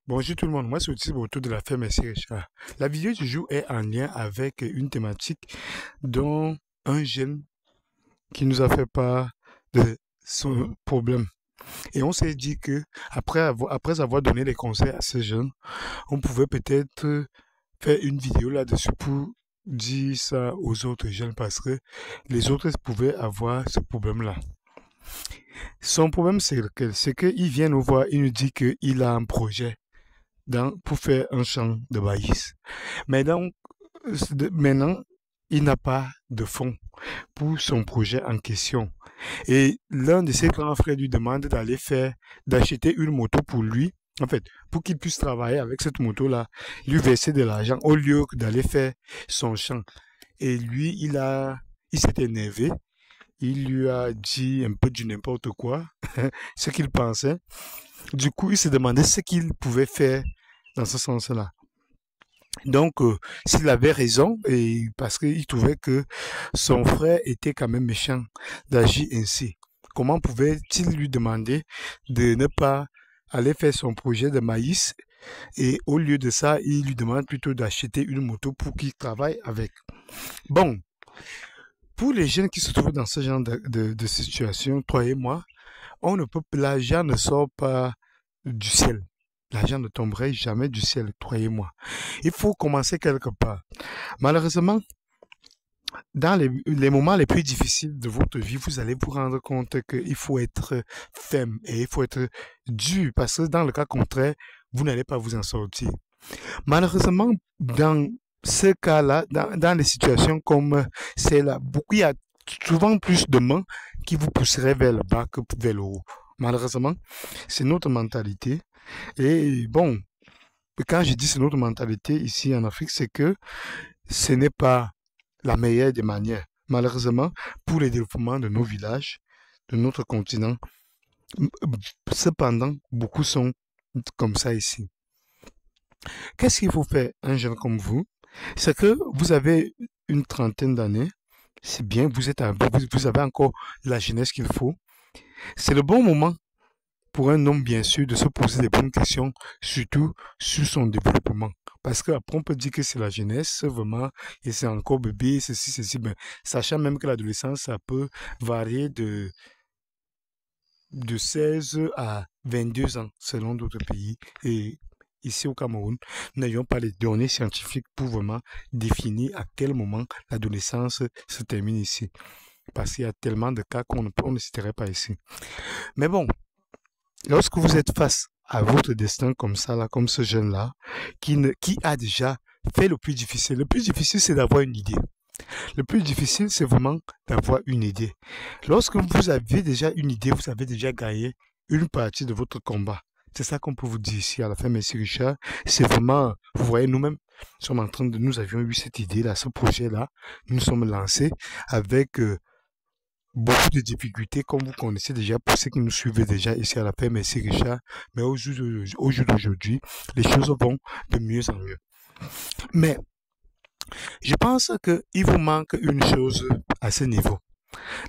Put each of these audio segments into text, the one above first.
Bonjour tout le monde, moi c'est Otis autour de la ferme SC Richard. La vidéo du jour est en lien avec une thématique dont un jeune qui nous a fait part de son problème. Et on s'est dit que après avoir donné des conseils à ce jeune, on pouvait peut-être faire une vidéo là-dessus pour dire ça aux autres jeunes parce que les autres pouvaient avoir ce problème-là. Son problème c'est lequel? C'est qu'il vient nous voir, il nous dit qu'il a un projet pour faire un champ de maïs. Mais donc, maintenant, il n'a pas de fonds pour son projet en question. Et l'un de ses grands frères lui demande d'acheter une moto pour lui, en fait, pour qu'il puisse travailler avec cette moto-là, lui verser de l'argent au lieu d'aller faire son champ. Et lui, il s'est énervé. Il lui a dit un peu du n'importe quoi, ce qu'il pensait. Du coup, il se demandait ce qu'il pouvait faire dans ce sens-là. Donc, s'il avait raison, et parce qu'il trouvait que son frère était quand même méchant d'agir ainsi, comment pouvait-il lui demander de ne pas aller faire son projet de maïs et au lieu de ça, il lui demande plutôt d'acheter une moto pour qu'il travaille avec. Bon, pour les jeunes qui se trouvent dans ce genre de situation, toi et moi, l'argent ne sort pas du ciel. L'argent ne tomberait jamais du ciel, croyez-moi. Il faut commencer quelque part. Malheureusement, dans les moments les plus difficiles de votre vie, vous allez vous rendre compte qu'il faut être ferme et il faut être dur parce que dans le cas contraire, vous n'allez pas vous en sortir. Malheureusement, dans ce cas-là, dans les situations comme celle-là, il y a souvent plus de mains qui vous pousseraient vers le bas que vers le haut. Malheureusement, c'est notre mentalité. Et bon, quand je dis c'est notre mentalité ici en Afrique, c'est que ce n'est pas la meilleure des manières. Malheureusement, pour le développement de nos villages, de notre continent, cependant, beaucoup sont comme ça ici. Qu'est-ce qu'il faut faire, un jeune comme vous? C'est que vous avez une trentaine d'années, c'est bien, vous avez encore la jeunesse qu'il faut. C'est le bon moment pour un homme, bien sûr, de se poser des bonnes questions, surtout sur son développement. Parce qu'après, on peut dire que c'est la jeunesse, vraiment, et c'est encore bébé, ceci, mais sachant même que l'adolescence, ça peut varier de 16 à 22 ans, selon d'autres pays. Et ici au Cameroun, nous n'ayons pas les données scientifiques pour vraiment définir à quel moment l'adolescence se termine ici. Parce qu'il y a tellement de cas on ne citerait pas ici. Mais bon, lorsque vous êtes face à votre destin comme ça, là, comme ce jeune-là, qui a déjà fait le plus difficile, c'est d'avoir une idée. Le plus difficile, c'est vraiment d'avoir une idée. Lorsque vous avez déjà une idée, vous avez déjà gagné une partie de votre combat. C'est ça qu'on peut vous dire ici à la fin, Merci Richard. C'est vraiment, vous voyez, nous-mêmes nous avions eu cette idée-là, ce projet-là. Nous nous sommes lancés avec beaucoup de difficultés, comme vous connaissez déjà, pour ceux qui nous suivent déjà ici à la paix, merci Richard. Mais au jour d'aujourd'hui, les choses vont de mieux en mieux. Mais je pense qu'il vous manque une chose à ce niveau.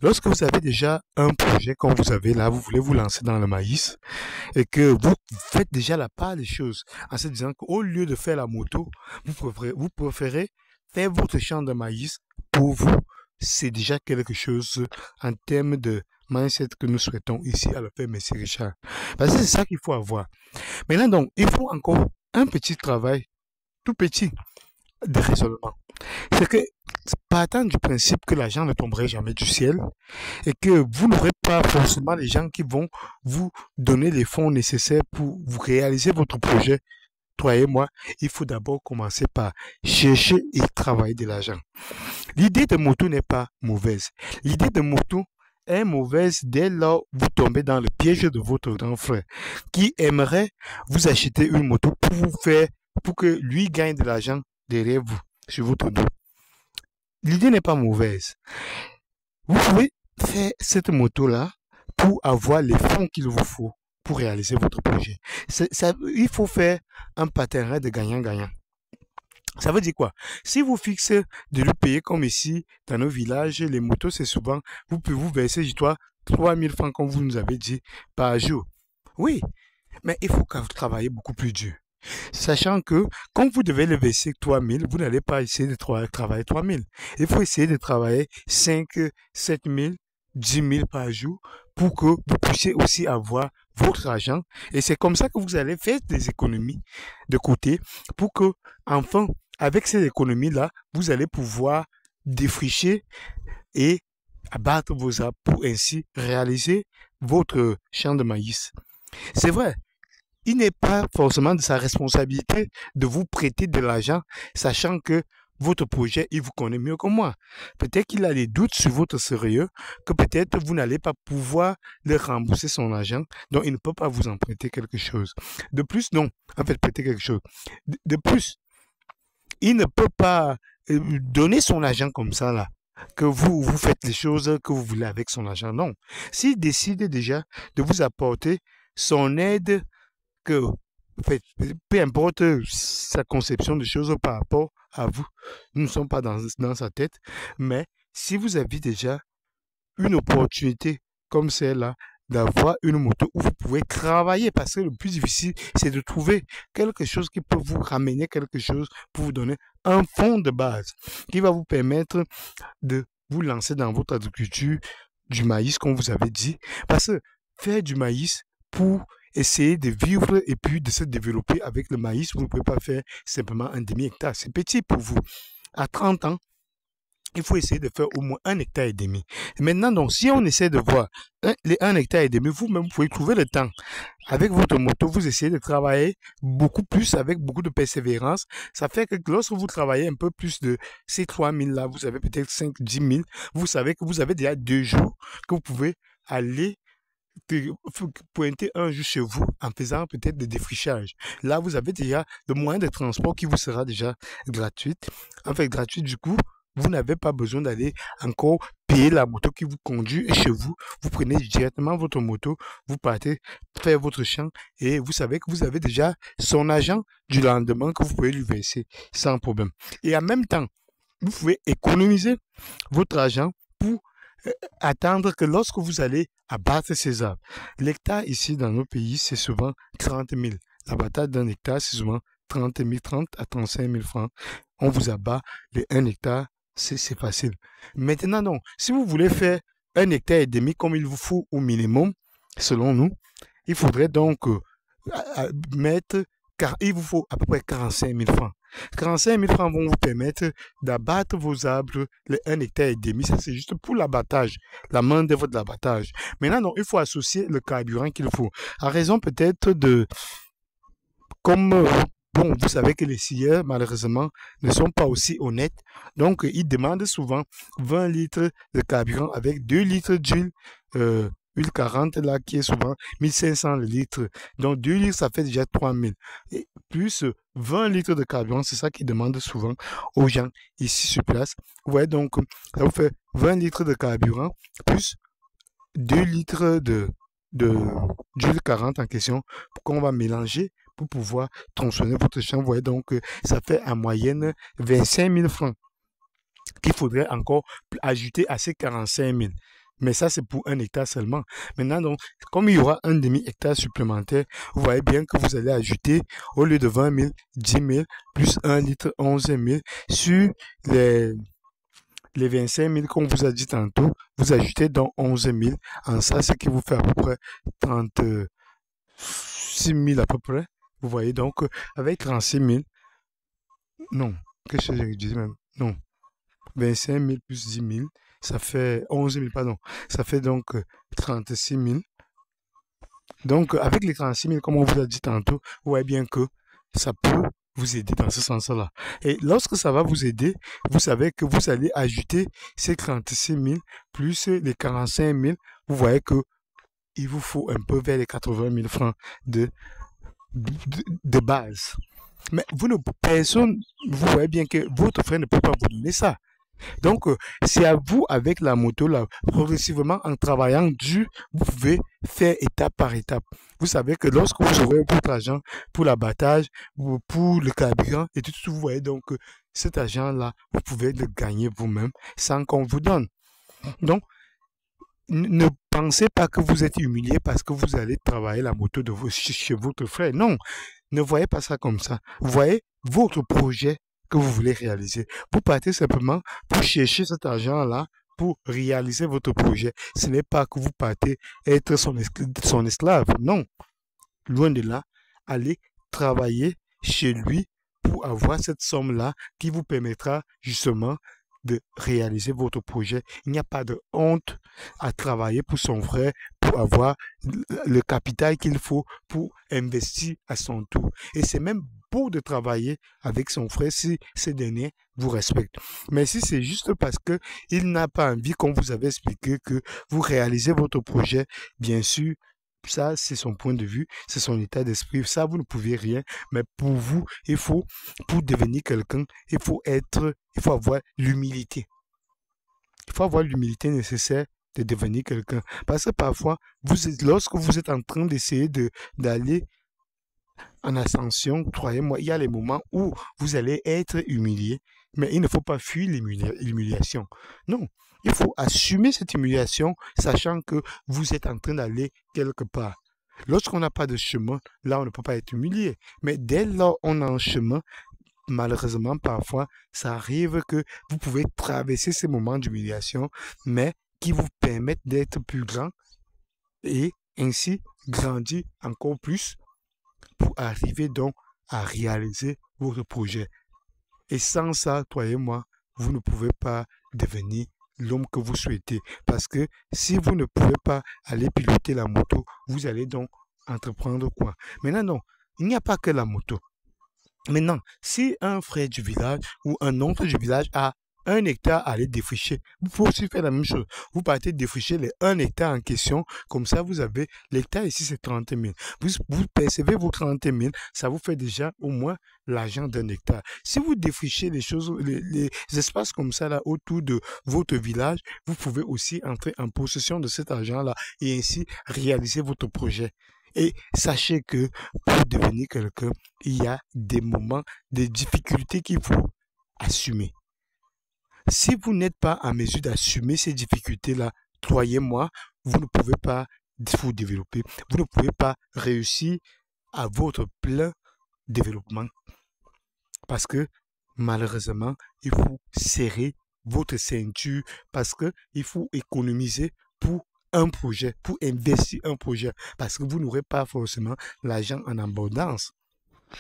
Lorsque vous avez déjà un projet comme vous avez là, vous voulez vous lancer dans le maïs et que vous faites déjà la part des choses en se disant qu'au lieu de faire la moto, vous préférez faire votre champ de maïs pour vous. C'est déjà quelque chose en termes de mindset que nous souhaitons ici à la paix, Messie Richard. Parce que c'est ça qu'il faut avoir. Maintenant, donc, il faut encore un petit travail, tout petit, de raisonnement. C'est que, partant du principe que l'argent ne tomberait jamais du ciel et que vous n'aurez pas forcément les gens qui vont vous donner les fonds nécessaires pour vous réaliser votre projet, toi et moi, il faut d'abord commencer par chercher et travailler de l'argent. L'idée de moto n'est pas mauvaise. L'idée de moto est mauvaise dès lors vous tombez dans le piège de votre grand frère qui aimerait vous acheter une moto pour que lui gagne de l'argent derrière vous, sur votre dos. L'idée n'est pas mauvaise. Vous pouvez faire cette moto-là pour avoir les fonds qu'il vous faut pour réaliser votre projet. Il faut faire un partenariat de gagnant-gagnant. Ça veut dire quoi? Si vous fixez de lui payer comme ici, dans nos villages, les motos, c'est souvent, vous pouvez vous verser, je crois, 3000 francs, comme vous nous avez dit, par jour. Oui, Mais il faut travailler beaucoup plus dur. Sachant que quand vous devez le verser 3000, vous n'allez pas essayer de travailler 3000. Il faut essayer de travailler 5, 7000, 10 000 par jour pour que vous puissiez aussi avoir votre argent. Et c'est comme ça que vous allez faire des économies de côté pour que, enfin, avec ces économies-là, vous allez pouvoir défricher et abattre vos arbres pour ainsi réaliser votre champ de maïs. C'est vrai, il n'est pas forcément de sa responsabilité de vous prêter de l'argent, sachant que votre projet, il vous connaît mieux que moi. Peut-être qu'il a des doutes sur votre sérieux, que peut-être vous n'allez pas pouvoir le rembourser son argent, donc il ne peut pas vous emprunter quelque chose. De plus, non, en fait, prêter quelque chose. De plus, il ne peut pas donner son argent comme ça, là, que vous faites les choses que vous voulez avec son argent. Non. S'il décide déjà de vous apporter son aide, que en fait, peu importe sa conception de choses par rapport à vous, nous ne sommes pas dans sa tête, mais si vous avez déjà une opportunité comme celle-là, d'avoir une moto où vous pouvez travailler, parce que le plus difficile, c'est de trouver quelque chose qui peut vous ramener quelque chose pour vous donner un fond de base qui va vous permettre de vous lancer dans votre agriculture du maïs, comme vous avez dit, parce que faire du maïs pour essayer de vivre et puis de se développer avec le maïs, vous ne pouvez pas faire simplement un demi-hectare. C'est petit pour vous. À 30 ans, il faut essayer de faire au moins 1,5 hectare. Maintenant, donc, si on essaie de voir les 1,5 hectare, vous-même, vous pouvez trouver le temps. Avec votre moto, vous essayez de travailler beaucoup plus avec beaucoup de persévérance. Ça fait que lorsque vous travaillez un peu plus de ces 3000 là, vous avez peut-être 5, 10 000, vous savez que vous avez déjà 2 jours que vous pouvez aller pointer un jour chez vous en faisant peut-être des défrichages. Là, vous avez déjà le moyen de transport qui vous sera déjà gratuit. En fait, gratuit du coup, vous n'avez pas besoin d'aller encore payer la moto qui vous conduit et chez vous. Vous prenez directement votre moto, vous partez faire votre champ et vous savez que vous avez déjà son argent du lendemain que vous pouvez lui verser sans problème. Et en même temps, vous pouvez économiser votre argent pour attendre que lorsque vous allez abattre ces arbres. L'hectare ici dans nos pays, c'est souvent 30 000. L'abattage d'un hectare, c'est souvent 30 000, 30 à 35 000 francs. On vous abat les 1 hectare, c'est facile. Maintenant, non. Si vous voulez faire 1,5 hectare comme il vous faut au minimum, selon nous, il faudrait donc mettre, car il vous faut à peu près 45 000 francs. 45 000 francs vont vous permettre d'abattre vos arbres les 1,5 hectare. Ça, c'est juste pour l'abattage, la main-d'œuvre de l'abattage. Maintenant, non, il faut associer le carburant qu'il faut. À raison peut-être de, comme, bon, vous savez que les scieurs, malheureusement, ne sont pas aussi honnêtes. Donc, ils demandent souvent 20 litres de carburant avec 2 litres d'huile. Huile 40 là qui est souvent 1500 litres. Donc 2 litres ça fait déjà 3000. Et plus 20 litres de carburant, c'est ça qu'ils demandent souvent aux gens ici sur place. Ouais, donc ça vous fait 20 litres de carburant plus 2 litres d'huile 40 en question qu'on va mélanger pour pouvoir tronçonner votre champ. Vous voyez donc ça fait en moyenne 25 000 francs qu'il faudrait encore ajouter à ces 45 000. Mais ça, c'est pour 1 hectare seulement. Maintenant, donc, comme il y aura un demi-hectare supplémentaire, vous voyez bien que vous allez ajouter, au lieu de 20 000, 10 000, plus 1 litre, 11 000, sur les 25 000 qu'on vous a dit tantôt, vous ajoutez donc 11 000. En ça, ce qui vous fait à peu près 36 000 à peu près. Vous voyez donc, avec 36 000, non, qu'est-ce que j'ai dit même? Non, 25 000 plus 10 000, ça fait 11 000, pardon. Ça fait donc 36 000. Donc, avec les 36 000, comme on vous a dit tantôt, vous voyez bien que ça peut vous aider dans ce sens-là. Et lorsque ça va vous aider, vous savez que vous allez ajouter ces 36 000 plus les 45 000. Vous voyez que il vous faut un peu vers les 80 000 francs de base. Mais personne, vous voyez bien que votre frère ne peut pas vous donner ça. Donc, c'est à vous, avec la moto, là, progressivement, en travaillant dur, vous pouvez faire étape par étape. Vous savez que lorsque vous aurez votre argent pour l'abattage, pour le carburant et tout, vous voyez donc cet argent-là, vous pouvez le gagner vous-même sans qu'on vous donne. Donc, ne pensez pas que vous êtes humilié parce que vous allez travailler la moto chez votre frère. Non, ne voyez pas ça comme ça. Voyez votre projet que vous voulez réaliser. Vous partez simplement pour chercher cet argent-là pour réaliser votre projet. Ce n'est pas que vous partez être son esclave. Non, loin de là, allez travailler chez lui pour avoir cette somme-là qui vous permettra justement de réaliser votre projet. Il n'y a pas de honte à travailler pour son frère, pour avoir le capital qu'il faut pour investir à son tour. Et c'est même beau de travailler avec son frère si ce dernier vous respecte. Mais si c'est juste parce que il n'a pas envie, comme vous avez expliqué, que vous réalisez votre projet, bien sûr, ça, c'est son point de vue, c'est son état d'esprit. Ça, vous ne pouvez rien. Mais pour vous, pour devenir quelqu'un, il faut avoir l'humilité. Il faut avoir l'humilité nécessaire de devenir quelqu'un. Parce que parfois, lorsque vous êtes en train d'essayer d'aller en ascension, croyez-moi, il y a les moments où vous allez être humilié, mais il ne faut pas fuir l'humiliation. Non, il faut assumer cette humiliation, sachant que vous êtes en train d'aller quelque part. Lorsqu'on n'a pas de chemin, là, on ne peut pas être humilié. Mais dès lors on a un chemin, malheureusement, parfois, ça arrive que vous pouvez traverser ces moments d'humiliation, mais qui vous permettent d'être plus grand et ainsi grandir encore plus pour arriver donc à réaliser votre projet. Et sans ça, toi et moi, vous ne pouvez pas devenir l'homme que vous souhaitez. Parce que si vous ne pouvez pas aller piloter la moto, vous allez donc entreprendre quoi? Maintenant, non, il n'y a pas que la moto. Maintenant, si un frère du village ou un oncle du village a 1 hectare à aller défricher, vous pouvez aussi faire la même chose. Vous partez défricher les 1 hectare en question, comme ça vous avez, l'hectare ici c'est 30 000. Vous percevez vos 30 000, ça vous fait déjà au moins l'argent d'1 hectare. Si vous défrichez les choses, les espaces comme ça là autour de votre village, vous pouvez aussi entrer en possession de cet argent-là et ainsi réaliser votre projet. Et sachez que pour devenir quelqu'un, il y a des moments, des difficultés qu'il faut assumer. Si vous n'êtes pas en mesure d'assumer ces difficultés-là, croyez-moi, vous ne pouvez pas vous développer. Vous ne pouvez pas réussir à votre plein développement. Parce que malheureusement, il faut serrer votre ceinture parce qu'il faut économiser pour un projet, pour investir un projet, parce que vous n'aurez pas forcément l'argent en abondance.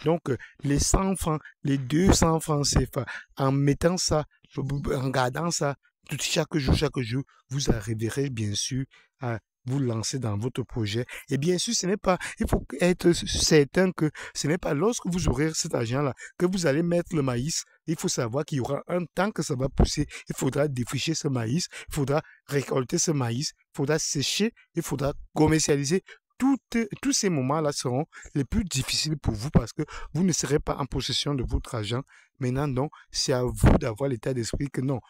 Donc, les 100 francs, les 200 francs CFA, en mettant ça, en regardant ça, chaque jour, vous arriverez bien sûr à vous lancer dans votre projet. Et bien sûr, il faut être certain que ce n'est pas lorsque vous aurez cet argent-là que vous allez mettre le maïs. Il faut savoir qu'il y aura un temps que ça va pousser. Il faudra défricher ce maïs, il faudra récolter ce maïs, il faudra sécher, il faudra commercialiser. Tous ces moments-là seront les plus difficiles pour vous parce que vous ne serez pas en possession de votre argent. Maintenant, donc, c'est à vous d'avoir l'état d'esprit que non,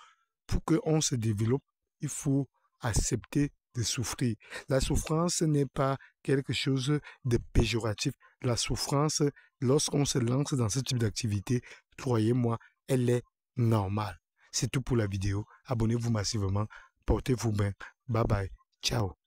pour qu'on se développe, il faut accepter de souffrir. La souffrance n'est pas quelque chose de péjoratif. La souffrance, lorsqu'on se lance dans ce type d'activité, croyez-moi, elle est normale. C'est tout pour la vidéo. Abonnez-vous massivement. Portez-vous bien. Bye bye. Ciao.